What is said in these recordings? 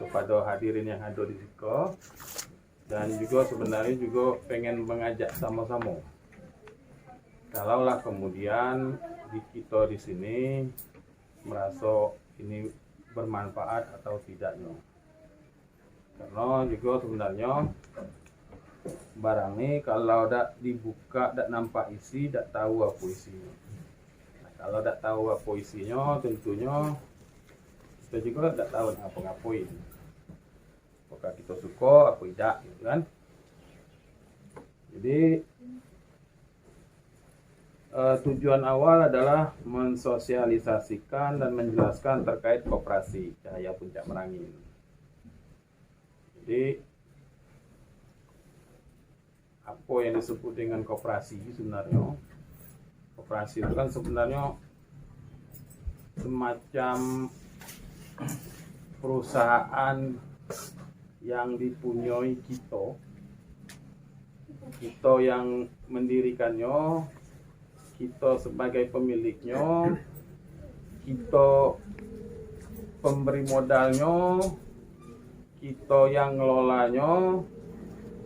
kepada hadirin yang hadir di sini, dan juga sebenarnya juga pengen mengajak sama-sama. Kalaulah kemudian kita di sini merasa ini bermanfaat atau tidaknya. Karena juga sebenarnya barang ini kalau tidak dibuka, tidak nampak isi, tidak tahu apa isinya. Nah, kalau tidak tahu apa isinya, tentunya kita juga tidak tahu apa ngapain. Apakah kita suka, apa tidak, gitu kan? Jadi tujuan awal adalah mensosialisasikan dan menjelaskan terkait koperasi Cahaya Puncak Merangin. Jadi apa yang disebut dengan koperasi sebenarnya? Koperasi itu kan sebenarnya semacam perusahaan yang dipunyai kita yang mendirikannya, kita sebagai pemiliknya, kita pemberi modalnya, kita yang ngelolanya,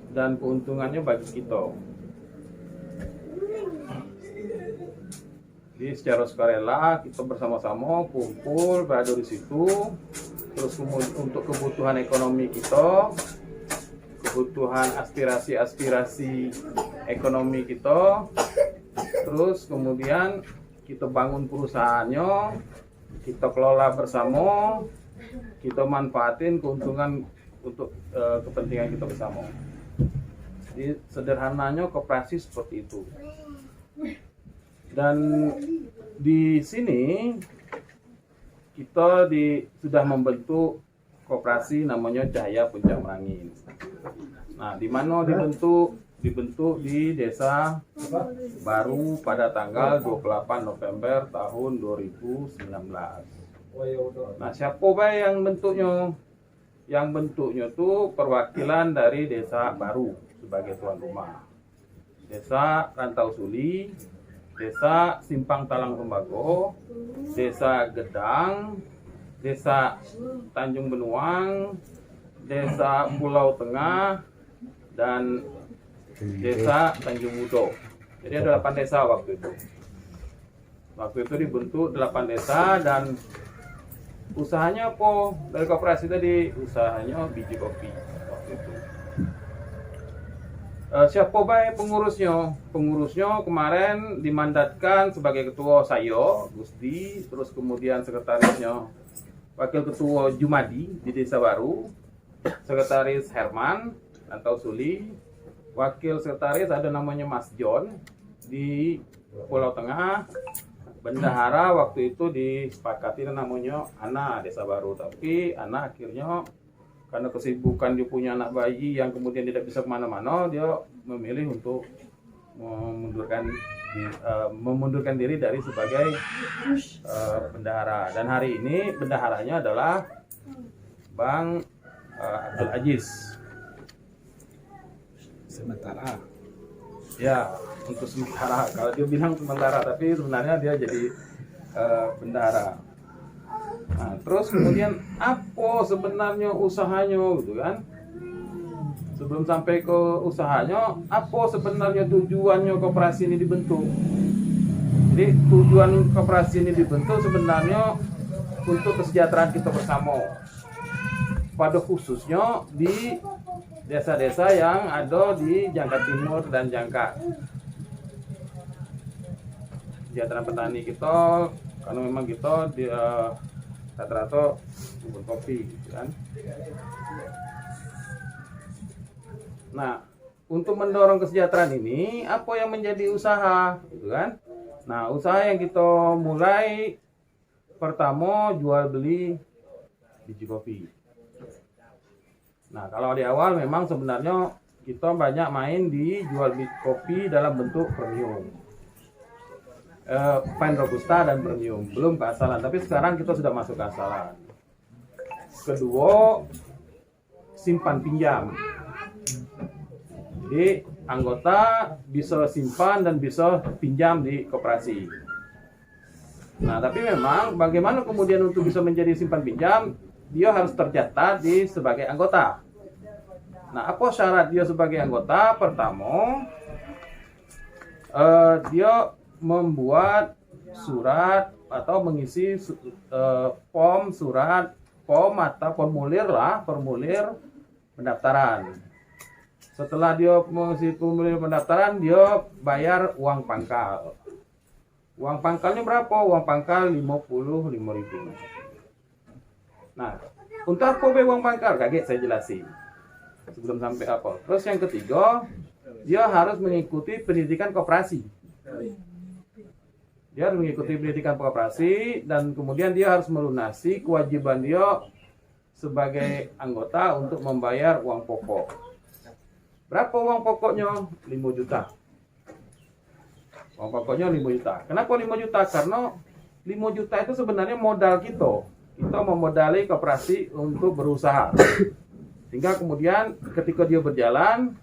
dan keuntungannya bagi kita. Jadi secara sukarela kita bersama-sama kumpul berada di situ, terus kemudian untuk kebutuhan ekonomi kita, kebutuhan aspirasi ekonomi kita, terus kemudian kita bangun perusahaannya, kita kelola bersama, kita manfaatin keuntungan untuk kepentingan kita bersama. Jadi sederhananya koperasi seperti itu. Dan di sini kita sudah membentuk koperasi namanya Cahaya Puncak Merangin. Nah, di mana dibentuk di Desa Baru pada tanggal 28 November tahun 2019. Nah, siapa yang bentuknya? Yang bentuknya itu perwakilan dari Desa Baru sebagai tuan rumah. Desa Rantau Suli, Desa Simpang Talang Tembago, Desa Gedang, Desa Tanjung Benuang, Desa Pulau Tengah, dan Desa Tanjung Mudo. Jadi ada 8 desa waktu itu. Waktu itu dibentuk 8 desa, dan usahanya apa? Dari koperasi tadi, usahanya biji kopi waktu itu. Siapa baik pengurusnya? Pengurusnya kemarin dimandatkan sebagai ketua saya, Gusti, terus kemudian sekretarisnya Wakil Ketua Jumadi di Desa Baru, Sekretaris Herman atau Suli, Wakil Sekretaris ada namanya Mas John di Pulau Tengah, Bendahara waktu itu disepakati namanya Ana Desa Baru, tapi Ana akhirnya karena kesibukan dia punya anak bayi yang kemudian tidak bisa kemana-mana, dia memilih untuk memundurkan diri dari sebagai bendahara. Dan hari ini bendaharanya adalah Bang Abdul Aziz. Sementara. Ya, untuk sementara. Kalau dia bilang sementara, tapi sebenarnya dia jadi bendahara. Nah, terus kemudian apa sebenarnya usahanya gitu kan? Sebelum sampai ke usahanya, apa sebenarnya tujuannya koperasi ini dibentuk? Jadi tujuan koperasi ini dibentuk sebenarnya untuk kesejahteraan kita bersama. Pada khususnya di desa-desa yang ada di Jangka Timur dan Jangka. Kesejahteraan petani kita, karena memang kita di rata-rata kebun kopi, gitu kan. Nah, untuk mendorong kesejahteraan ini, apa yang menjadi usaha, gitu kan? Nah, usaha yang kita mulai pertama jual beli biji kopi. Nah, kalau di awal memang sebenarnya kita banyak main di jual beli kopi dalam bentuk premium. Fine Robusta dan premium, belum keasalan, tapi sekarang kita sudah masuk ke asalan. Kedua, simpan pinjam. Jadi anggota bisa simpan dan bisa pinjam di koperasi. Nah, tapi memang bagaimana kemudian untuk bisa menjadi simpan pinjam, dia harus tercatat sebagai anggota. Nah, apa syarat dia sebagai anggota? Pertama, dia membuat surat atau mengisi form atau formulir pendaftaran. Setelah dia mengisi formulir pendaftaran, dia bayar uang pangkal. Uang pangkalnya berapa? Uang pangkal 55.000. Nah, untuk apa uang pangkal? Kaget saya jelasin sebelum sampai apa. Terus yang ketiga, dia harus mengikuti pendidikan koperasi. Dia harus mengikuti pendidikan koperasi dan kemudian dia harus melunasi kewajiban dia sebagai anggota untuk membayar uang pokok. Berapa uang pokoknya? 5 juta. Uang pokoknya 5 juta. Kenapa 5 juta? Karena 5 juta itu sebenarnya modal kita. Kita memodali koperasi untuk berusaha. Sehingga kemudian ketika dia berjalan,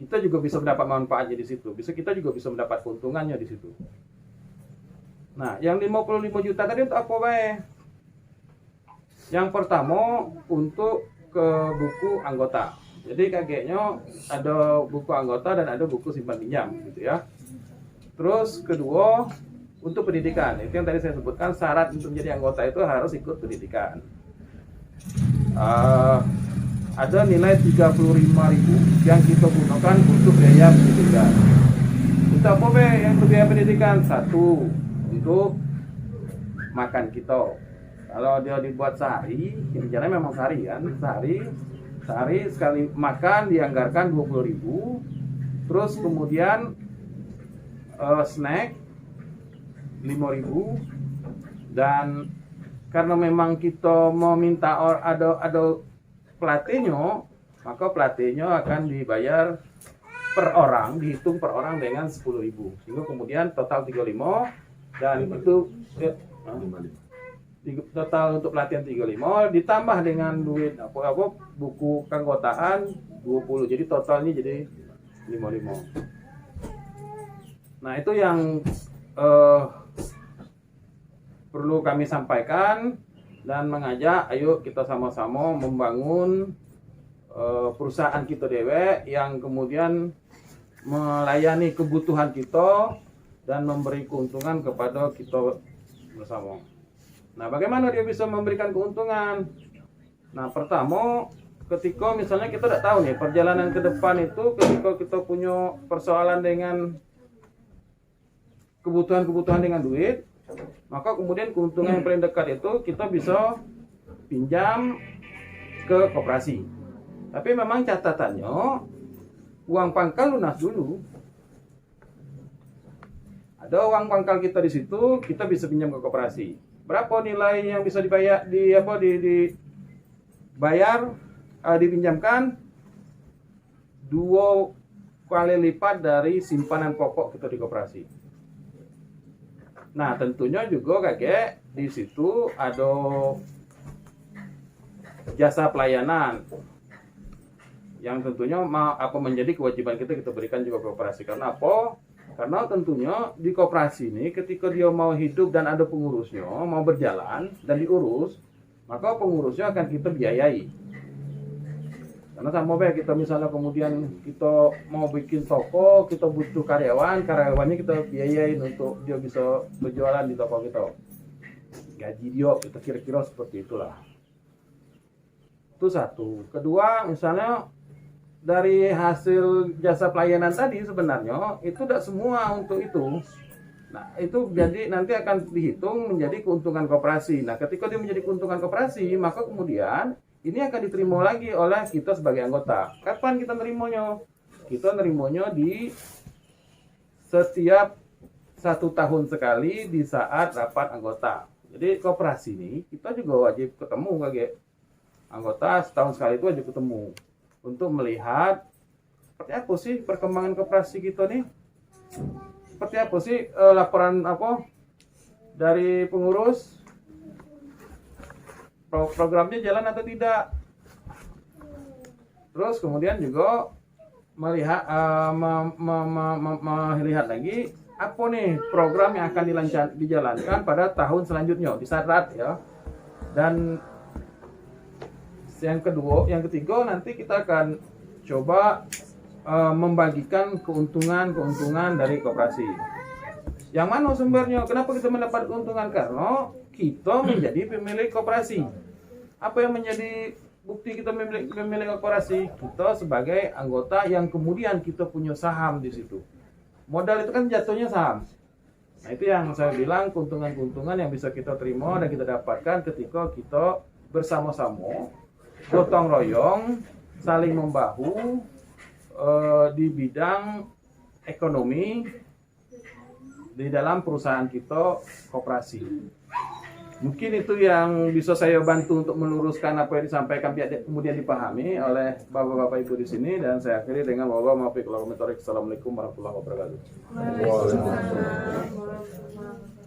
kita juga bisa mendapat manfaatnya di situ. Kita juga bisa mendapat keuntungannya di situ. Nah, yang 55 juta tadi untuk apa bae? Yang pertama untuk ke buku anggota. Jadi kakeknya ada buku anggota dan ada buku simpan pinjam gitu ya. Terus kedua untuk pendidikan. Itu yang tadi saya sebutkan, syarat untuk menjadi anggota itu harus ikut pendidikan. Ada nilai 35.000 yang kita gunakan untuk biaya pendidikan. Untuk apa be yang untuk biaya pendidikan? Satu, untuk makan kita. Kalau dia dibuat sehari, rencananya memang sehari kan, sehari sekali makan dianggarkan 20.000. Terus kemudian snack 5.000, dan karena memang kita mau minta ada pelatihnya, maka pelatihnya akan dibayar per orang, dihitung per orang dengan 10.000, sehingga kemudian total 35, dan itu total untuk pelatihan 35 ditambah dengan duit buku keanggotaan 20, jadi totalnya jadi 55. Nah, itu yang perlu kami sampaikan dan mengajak, ayo kita sama-sama membangun perusahaan kita dewe yang kemudian melayani kebutuhan kita dan memberi keuntungan kepada kita bersama. Nah, bagaimana dia bisa memberikan keuntungan? Nah, pertama, ketika misalnya kita tidak tahu nih perjalanan ke depan itu, ketika kita punya persoalan dengan kebutuhan dengan duit, maka kemudian keuntungan yang paling dekat itu kita bisa pinjam ke koperasi. Tapi memang catatannya uang pangkal lunas dulu. Ada uang pangkal kita di situ, kita bisa pinjam ke koperasi. Berapa nilai yang bisa dibayar dipinjamkan? 2 kali lipat dari simpanan pokok kita di koperasi. Nah, tentunya juga kakek di situ ada jasa pelayanan yang tentunya menjadi kewajiban kita berikan juga ke koperasi. Karena apa? Karena tentunya di koperasi ini ketika dia mau hidup dan ada pengurusnya, mau berjalan dan diurus, maka pengurusnya akan kita biayai. Karena sama baik kita misalnya kemudian kita mau bikin toko, kita butuh karyawannya kita biayain untuk dia bisa berjualan di toko kita. Gaji dia, kita kira-kira seperti itulah. Itu satu. Kedua, misalnya dari hasil jasa pelayanan tadi sebenarnya itu tidak semua untuk itu. Nah, itu jadi nanti akan dihitung menjadi keuntungan koperasi. Nah, ketika dia menjadi keuntungan koperasi, maka kemudian ini akan diterima lagi oleh kita sebagai anggota. Kapan kita nerimanya? Kita nerimanya di setiap 1 tahun sekali di saat rapat anggota. Jadi koperasi ini kita juga wajib ketemu kakek. Anggota setahun sekali itu wajib ketemu untuk melihat seperti apa sih perkembangan koperasi kita nih. Seperti apa sih laporan dari pengurus, programnya jalan atau tidak. Terus kemudian juga melihat melihat lagi apa nih program yang akan dijalankan pada tahun selanjutnya di saat ya. Dan Yang ketiga nanti kita akan coba membagikan keuntungan dari koperasi. Yang mana sumbernya? Kenapa kita mendapat keuntungan? Karena kita menjadi pemilik koperasi. Apa yang menjadi bukti kita pemilik koperasi? Kita sebagai anggota yang kemudian kita punya saham di situ. Modal itu kan jatuhnya saham. Nah, itu yang saya bilang keuntungan-keuntungan yang bisa kita terima dan kita dapatkan ketika kita bersama-sama, gotong royong, saling membahu di bidang ekonomi di dalam perusahaan kita koperasi. Mungkin itu yang bisa saya bantu untuk meluruskan apa yang disampaikan biar kemudian dipahami oleh bapak-bapak ibu di sini, dan saya akhiri dengan wabillahi taufiq wal hidayah. Assalamualaikum warahmatullahi wabarakatuh. Waalaikumsalam warahmatullahi wabarakatuh.